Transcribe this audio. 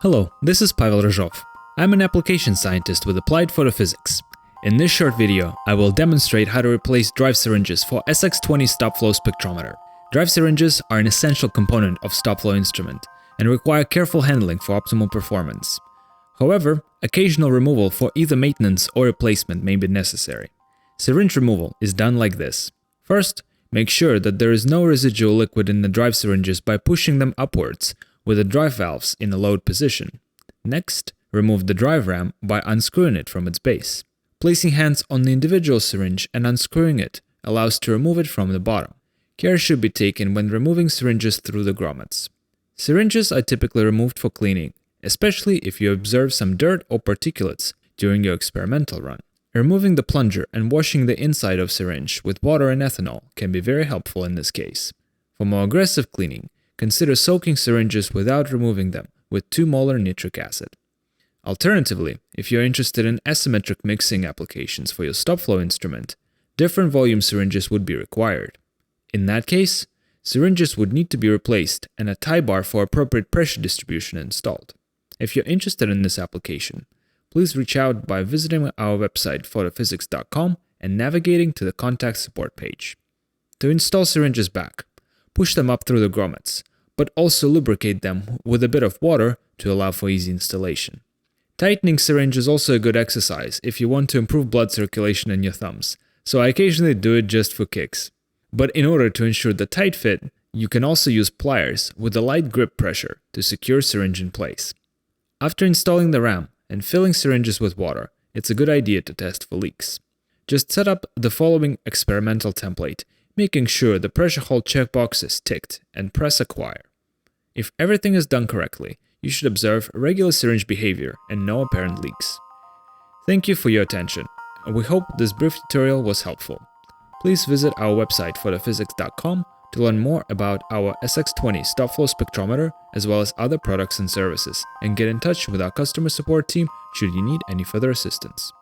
Hello, this is Pavel Ryzhov. I'm an application scientist with applied photophysics. In this short video, I will demonstrate how to replace drive syringes for SX20 stop-flow spectrometer. Drive syringes are an essential component of stop-flow instrument and require careful handling for optimal performance. However, occasional removal for either maintenance or replacement may be necessary. Syringe removal is done like this. First, make sure that there is no residual liquid in the drive syringes by pushing them upwards with the drive valves in a load position. Next, remove the drive ram by unscrewing it from its base. Placing hands on the individual syringe and unscrewing it allows to remove it from the bottom. Care should be taken when removing syringes through the grommets. Syringes are typically removed for cleaning, especially if you observe some dirt or particulates during your experimental run. Removing the plunger and washing the inside of syringe with water and ethanol can be very helpful in this case. For more aggressive cleaning, consider soaking syringes without removing them with 2 molar nitric acid. Alternatively, if you're interested in asymmetric mixing applications for your stop-flow instrument, different volume syringes would be required. In that case, syringes would need to be replaced and a tie bar for appropriate pressure distribution installed. If you're interested in this application, please reach out by visiting our website photophysics.com and navigating to the contact support page. To install syringes back, push them up through the grommets, but also lubricate them with a bit of water to allow for easy installation. Tightening syringe is also a good exercise if you want to improve blood circulation in your thumbs, so I occasionally do it just for kicks. But in order to ensure the tight fit, you can also use pliers with a light grip pressure to secure syringe in place. After installing the ram and filling syringes with water, it's a good idea to test for leaks. Just set up the following experimental template, making sure the pressure hold checkbox is ticked, and press acquire. If everything is done correctly, you should observe regular syringe behavior and no apparent leaks. Thank you for your attention, and we hope this brief tutorial was helpful. Please visit our website photophysics.com to learn more about our SX20 stop-flow spectrometer as well as other products and services, and get in touch with our customer support team should you need any further assistance.